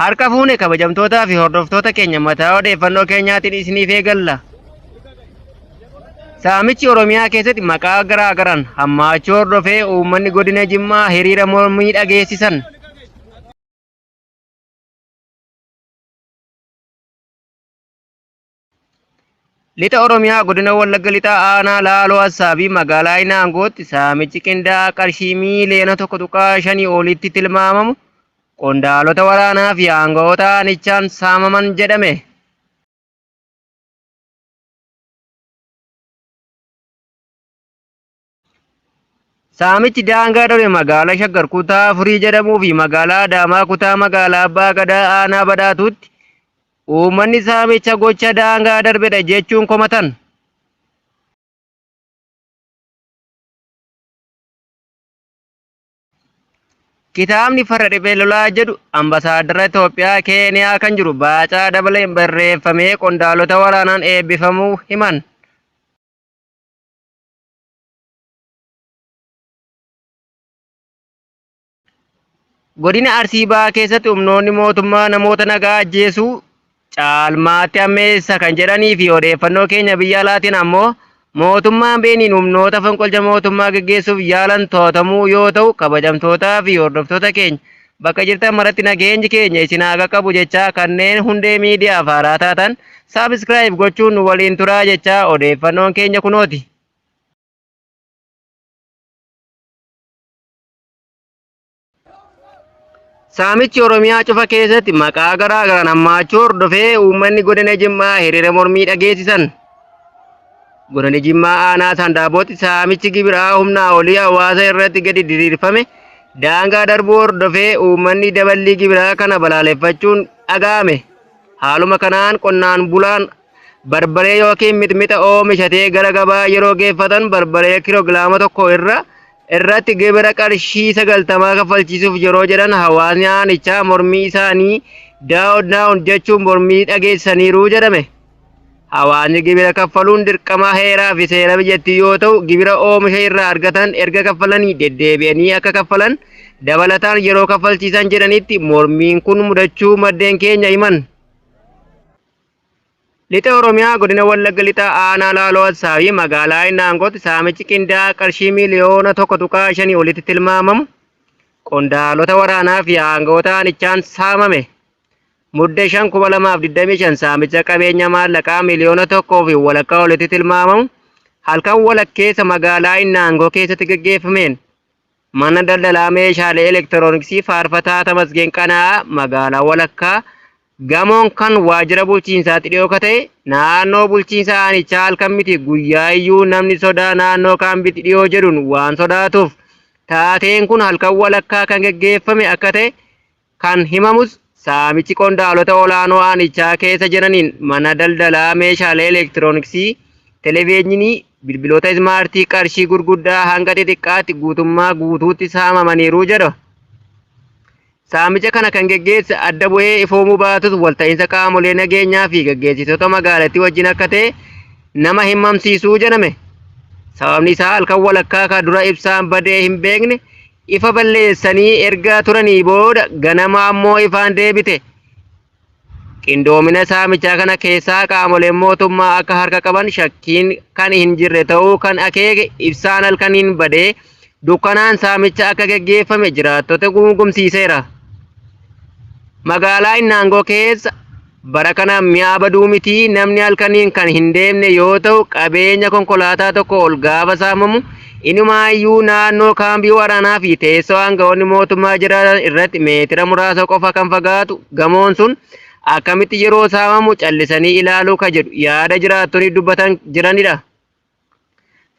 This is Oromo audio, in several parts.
Harka fuune kabajamtootaa fi hordoftoota keenya mataa odeeffannoo keenyaatiin isiniif eegalla. Saamichi Oromiyaa keessatti maqaa garaa garaan hammaachuu hordofee uummanni godina Jimmaa hiriira mormii dhageessisan. Lixa Oromiyaa godina Wallagga Lixaa aanaa Laaloo Assaabii magaalaa Inaangootti saamichi qindaa'aa qarshii miiliyoona 1.5 olitti tilmaamamu qondaalota waraanaa fi aangawoota aanichaan saamaman jedhame. Saamichi daangaa dure magaalaa Shaggar kutaa Furii jedhamuu fi magaalaa Adaamaa kutaa magaalaa Abbaa Gadaa aanaa Badhaatuutti uummanni saamicha gocha daangaa darbedha jechuun komatan. Kitaabni farra dhiphee lolaa jedhu ambasaaddara Itoophiyaa Keeniyaa kan jiru Baacaa Dabalee barreeffamee qondaalota waraanaan eebbifamuu himan. Godina Arsii Bahaa keessatti humnoonni mootummaa namoota nagaa ajjeesuu caalmaatti ammeessa kan jedhanii fi odeeffannoo keenya biyya alaatiin ammoo mootummaan Beeniin humnoota fonqolcha mootummaa gaggeessuuf yaalan to'atamuu yoo ta'u, kabajamtootaa fi hordoftoota keenya bakka jirtan maratti nageenyi keenya isin haa qaqqabu jechaa kanneen hundee miidiyaaf haaraa taatan saabskraayib gochuun nu waliin turaa jechaa odeeffannoon keenya kunooti. Saamichi Oromiyaa cufa keessatti maqaa garaa garaan hammaachuu hordofee uummanni godina Jimmaa hiriira mormii dhageessisan. Godina Jimmaa aanaa Sandaabootti saamichi gibiraa humnaa olii hawaasa irratti gadi diriirfame daangaa darbuu hordofee uummanni daballii gibiraa kana balaaleffachuun dhaga'ame. Haaluma kanaan qonnaan bulaan barbaree yookiin mixmixa oomishatee gara gabaa yeroo geeffatan barbaree kiloogiraama tokko irratti gibira qarshii 90 kaffalchiisuuf yeroo jedhan hawaasni aanichaa mormii isaanii daawun jechuun mormii dhageessaniiru jedhame. Hawaasni gibira kaffaluun dirqama heeraa fi seera biyyattii yoo ta'u, gibira oomisha irraa argatan erga kaffalanii deddeebi'anii akka kaffalan dabalataan yeroo kaffalchiisan jedhanitti mormiin kun mudachuu maddeen keenya himan. Lixa Oromiyaa godina Wallagga Lixaa aanaa Laaloo Assaabii magaalaa Inaangootti saamichi qindaa'aa qarshii miiliyoona 1.5 olitti tilmaamamu qondaalota waraanaa fi aangawoota aanichaan saamame. Muddee 5/2025 saamicha qabeenya maallaqaa miiliyoona 1 fi walakkaa olitti tilmaamamu halkan walakkeessa magaalaa Inaangoo keessatti gaggeeffameen mana daldalaa meeshaalee elektirooniksii faarfataa Tamasgeen Qana'aa magaalaa walakkaa gamoon kan waajjira bulchiinsaatti dhiyoo ta'e naannoo bulchiinsa aanichaa halkan miti guyyaa iyyuu namni sodaa naannoo kaambitti dhiyoo jedhuun waan sodaatuuf taateen kun halkan walakkaa kan gaggeeffame akka ta'e kan himamus saamichi qondaalota olaanoo aanichaa keessa jiraniin mana daldalaa meeshaalee elektirooniksii, televezyiinii, bilbiloota ismaartii qarshii gurguddaa hanga xixiqqaatti guutummaa guutuutti saamamaniiru jedha. Saamicha kana kan gaggeesse adda bu'ee ifoomuu baatus walta'iinsa qaamolee nageenyaa fi gaggeessitoota magaalattii wajjin akka ta'e nama himamsiisuu jedhame. Sababni isaa halkan walakkaa kan dura ibsaan badee hin beekne ifa balleessanii erga turanii booda ganama ammoo ifaan deebite. Qindoomina saamichaa kana keessaa qaamoleen mootummaa akka harka qaban shakkiin kan hin jirre ta'uu kan akeeke ibsaan halkaniin badee dukkanaan saamicha akka gaggeeffame jiraattota gungumsiiseera. Magaalaa Inaangoo keessa bara kana mi'a baduu miti namni halkaniin kan hin deemne yoo ta'u, qabeenya konkolaataa tokko ol gaafa saamamu inumaayyuu naannoo kaambii waraanaa fi teessoo aangawoonni mootummaa jiran irratti meetira muraasa qofa kan fagaatu gamoon sun akkamitti yeroo saamamu callisanii ilaaluu ka jedhu yaada jiraattonni dubbatan jiranidha.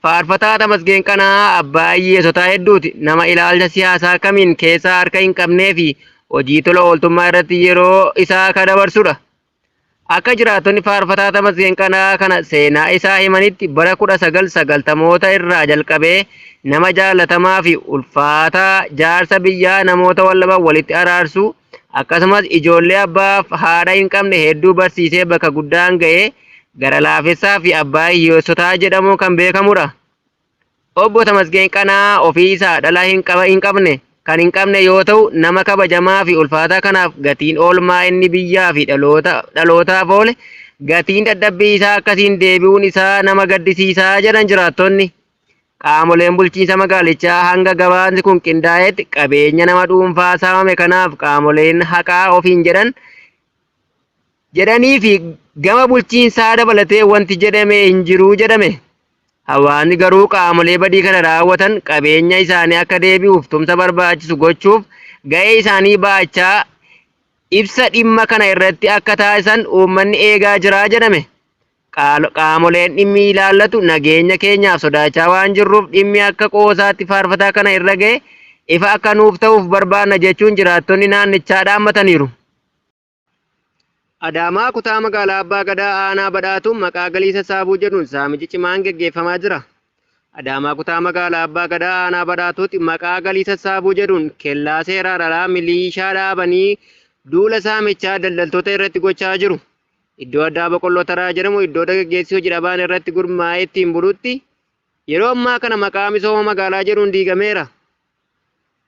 Faarfataa Tamasgeen Qana'aa abbaa hiyyeessotaa hedduuti. Nama ilaalcha siyaasaa kamiin keessaa harka hin qabnee fi hojii tola ooltummaa irratti yeroo isaa kan dabarsudha. Akka jiraattonni faarfataa Tamasgeen Qana'aa kana seenaa isaa himanitti bara 1990moota irraa jalqabee nama jaalatamaa fi ulfaataa jaarsa biyyaa namoota wallaban walitti araarsuu akkasumas ijoollee abbaaf haadha hin qabne hedduu barsiisee bakka guddaan ga'ee gara laafessaa fi abbaa hiyyeessotaa jedhamuun kan beekamudha. Obbo Tamasgeen Qana'aa ofii isaa dhalaa hin qabne kan hin qabne yoo ta'u nama kabajamaa fi ulfaataa kanaaf gatiin oolmaa inni biyyaa fi dhalootaaf oole gatiin dadhabbii isaa akkasiin deebi'uun isaa nama gaddisiisaa jedhan jiraattonni. Qaamoleen bulchiinsa magaalichaa hanga gabaasni kun qindaa'etti qabeenya nama dhuunfaa saamame kanaaf qaamoleen haqaa ofiin jedhanii fi gama bulchiinsaa dabalatee wanti jedhame hin jiru jedhame. Hawaasni garuu qaamolee badii kana raawwatan qabeenya isaanii akka deebi'uuf tumsa barbaachisu gochuuf ga'ee isaanii baachaa ibsa dhimma kana irratti akka taasisan uummanni eegaa jira jedhame. Qaamoleen dhimmi ilaallatu nageenya keenyaaf sodaachaa waan jirruuf dhimmi akka qoosaatti faarfataa kana irra ga'e ifa akka nuuf ta'uuf barbaanna jechuun jiraattonni naannichaa dhaammataniiru. Adaamaa kutaa magaalaa Abbaa Gadaa aanaa badhaatuun maqaa galii sassaabuu jedhuun saamichi cimaan geggeeffamaa jira. Adaamaa kutaa magaalaa Abbaa Gadaa aanaa badhaatuutti maqaa galii sassaabuu jedhuun kellaa seeraan alaa miliishaa dhaabanii duula saamichaa daldaltoota irratti gochaa jiru. Iddoo addaa boqqolloo taraa jedhamu iddoo dargaggeessi hojii dhabaan irratti gurmaa'ee ittiin bulutti yeroo ammaa kana maqaa misooma magaalaa jedhuun diigameera.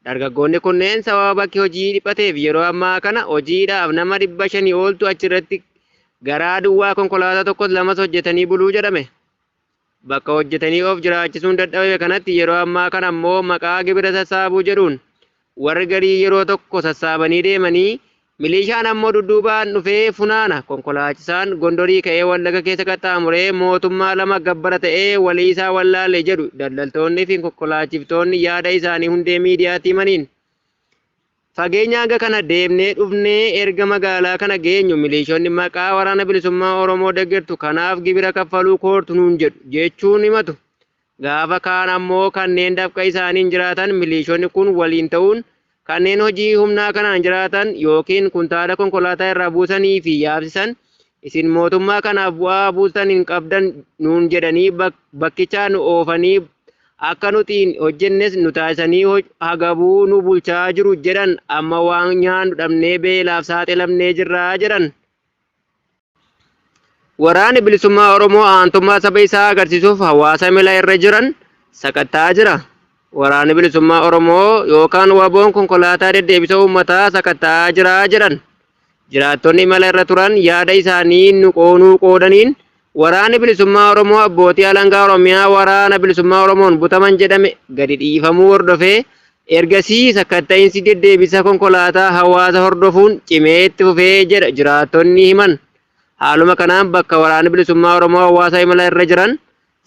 Dargaggoonni kunneen sababa bakki hojii dhiphateef yeroo ammaa kana hojiidhaaf nama 500 ooltu achirratti garaa duwwaa konkolaataa tokkos lamas hojjetanii buluu jedhame. Bakka hojjetanii of jiraachisuun dadhabame kanatti yeroo ammaa kana ammoo maqaa gibira sassaabuu jedhuun warri garii yeroo tokko sassaabanii deemanii milishaan ammoo dudduubaan dhufee funaana. Konkolaachisaan Gondorii ka'ee Wallaga keessa qaxxaamuree mootummaa lama gabbara ta'ee walii isaa wallaalee jedhu daldaltoonni fi konkolaachiftoonni yaada isaanii hundee miidiyaatti himaniin. Fageenya hanga kana deemnee dhufnee erga magaalaa kana geenyu milishoonni maqaa waraana bilisummaa Oromoo deeggartu kanaaf gibira kaffaluu koortu nuun jedhu jechuun himatu. Gaafa kaan ammoo kanneen dafqa isaaniin jiraatan milishoonni kun waliin ta'uun kanneen hojii humnaa kanaan jiraatan yookiin kuntaala konkolaataa irraa buusanii fi yaabsisan isin mootummaa kanaaf bu'aa buusan hin qabdan nuun jedhanii bakkichaa nu oofanii akka nuti hin hojjennes nu taasisanii hagabuu nu bulchaa jiru jedhan amma waan nyaannu dhabnee beelaaf saaxilamnee jirraa jedhan. Waraanni bilisummaa Oromoo aantummaa saba isaa agarsiisuuf hawaasa mila irra jiran sakattaa jira. Waraanni bilisummaa Oromoo yookaan waboon konkolaataa deddeebisa uummataa sakattaa jira jedhan. Jiraattonni imala irra turan yaada isaanii nu qoodaniin waraanni bilisummaa Oromoo abbootii alangaa Oromiyaa waraana bilisummaa Oromoon butaman jedhame gadi dhiifamuu hordofee ergasii sakatta'iinsi deddeebisa konkolaataa hawaasa hordofuun cimee itti fufee jedha jiraattonni himan. Haaluma kanaan bakka waraanni bilisummaa Oromoo hawaasa imala irra jiran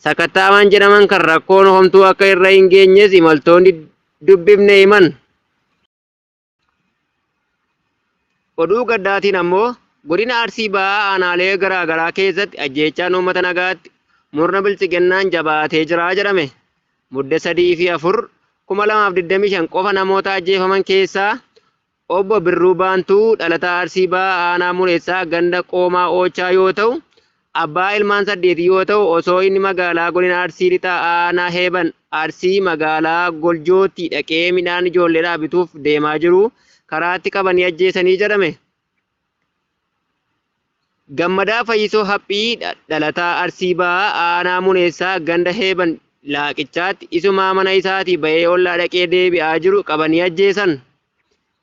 sakattaaman jedhaman kan rakkoon homtuu akka irra hin geenyes imaltoonni dubbifne himan. Oduu gaddaatiin ammoo godina Arsii Bahaa aanaalee garaagaraa keessatti ajjeechaan uummata nagaatti murna bilchiginnaan jabaatee jira jedhame. Mudde 3 fi 4 2025 qofa namoota ajjeefaman keessaa obbo Birruu Baantuu dhalataa Arsii Bahaa aanaa Mureessaa ganda Qoomaa Oochaa yoo ta'u abbaa ilmaan 8 yoo ta'u osoo inni magaalaa godina Arsii lixaa aanaa Heeban Arsii magaalaa Goljootti dhaqee midhaan ijoolleedhaa bituuf deemaa jiru karaatti qabanii ajjeesanii jedhame. Gammadaa Fayyisoo Haphii dhalataa Arsii Bahaa aanaa Muneessaa ganda Heeban Laaqichaatti isumaa mana isaatii bahee ollaa dhaqee deebi'aa jiru qabanii ajjeesan.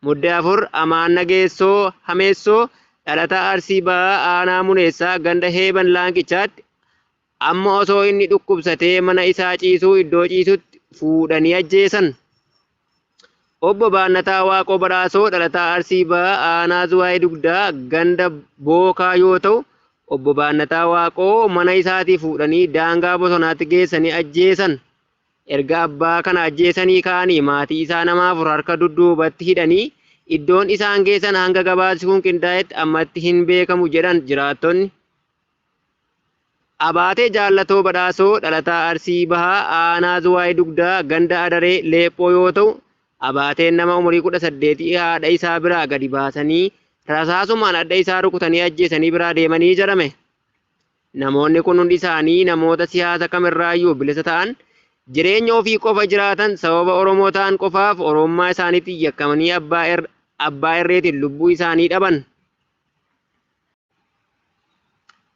Mudde 4 Amaan Nageessoo Hameessoo dhalataa Arsii Bahaa aanaa Muneessaa ganda Heeban Laaqichaatti amma osoo inni dhukkubsatee mana isaa ciisuu iddoo ciisutti fuudhanii ajjeesan. Obbo Baannataa Waaqoo Badhaasoo dhalataa Arsii Bahaa aanaa Zuwaayee Dugdaa ganda Bookaa yoo ta'u obbo Baannataa Waaqoo mana isaatii fuudhanii daangaa bosonaatti geessanii ajjeesan. Erga abbaa kana ajjeesanii ka'anii maatii isaa nama 4 harka dudduubatti hidhanii iddoon isaan geessan hanga gabaasni kun qindaa'etti ammatti hin beekamu jedhan jiraattonni. Abaatee Jaallatoo Badhaasoo dhalataa Arsii Bahaa aanaa Zuwaayee Dugdaa ganda Adaree Leephoo yoo ta'u abaateen nama umurii 18 haadha isaa biraa gadi baasanii rasaasumaan adda isaa rukutanii ajjeesanii biraa deemanii jedhame. Namoonni kun hundi isaanii namoota siyaasa kamirraayyuu bilisa ta'an jireenya ofii qofa jiraatan sababa Oromoo ta'an qofaaf Oromummaa isaaniitti yakkamanii abbaa irreetiin lubbuu isaanii dhaban.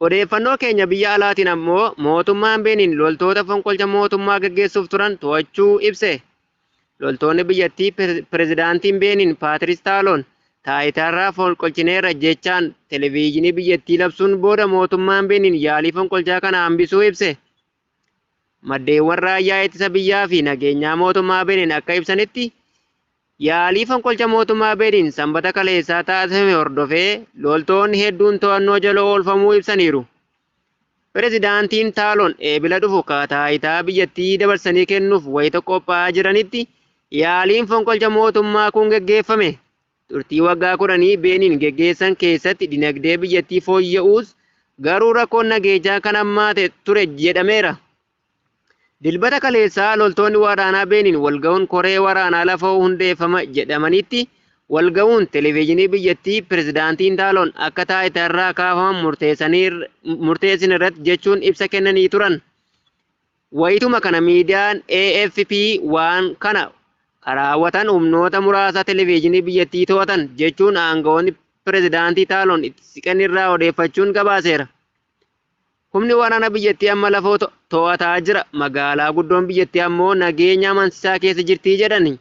Odeeffannoo keenya biyya alaatiin ammoo mootummaan Beeniin loltoota fonqolcha mootummaa gaggeessuuf turan to'achuu ibse. Loltoonni biyyattii pirezidaantiin Beeniin Paatiriis Taaloon taayitaarraa fonqolchineerra jechaan televezyiinii biyyattii labsuun booda mootummaan Beeniin yaalii fonqolchaa kana hambisuu ibse. Maddeewwan raayyaa ittisa biyyaa fi nageenyaa mootummaa Beeniin akka ibsanitti yaalii fonqolcha mootummaa Beeniin sanbata kaleessaa taasifame hordofee loltoonni hedduun to'annoo jala oolfamuu ibsaniiru. Pirezidaantiin Taaloon eebila dhufu taayitaa biyyattii dabarsanii kennuuf wayita qophaa'aa jiranitti yaaliin fonqolcha mootummaa kun geggeeffame. Turtii waggaa 10 Beeniin geggeessan keessatti dinagdee biyyattii fooyya'uus garuu rakkoon nageenyaa kan hammaate ture jedhameera. Dilbata kaleessaa loltoonni waraanaa Beeniin walga'uun koree waraanaa lafa hundeeffama jedhamanitti walga'uun televezyiinii biyyattii pirezidaantiin Taaloon akka taayitaarraa kaafaman murteessin irratti jechuun ibsa kennanii turan. Wayituma kana miidiyaan AFP waan kana raawwatan humnoota muraasa televezyiinii biyyattii to'atan jechuun aangawoonni pirezidaantii Taaloon itti siqan irraa odeeffachuun gabaaseera. Humni waraana biyyattii amma lafoo to'ataa jira. Magaalaa guddoon biyyattii ammoo nageenya amansiisaa keessa jirti jedhani.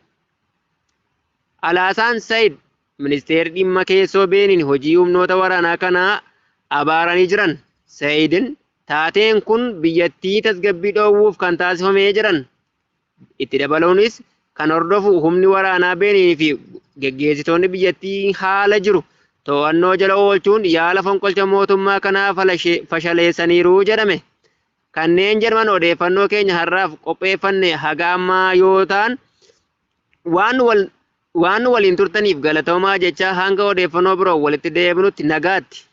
Alaasaan Said ministeerri dhimma keessoo Beeniin hojii humnoota waraanaa kanaa abaaranii jiran. Saidin taateen kun biyyattii tasgabbii dhoowwuuf kan taasifamee jiran. Itti dabaluunis kan hordofu humni waraanaa Beeniin fi geggeessitoonni biyyattii haala jiru to'annoo jala oolchuun yaala fonqolcha mootummaa kanaa fashaleessaniiru jedhame. Kanneen jedhaman odeeffannoo keenya har'aaf qopheeffanne haga ammaa yoo ta'an waan waliin turtaniif galatoomaa jecha hanga odeeffannoo biroo walitti deebinutti nagaatti.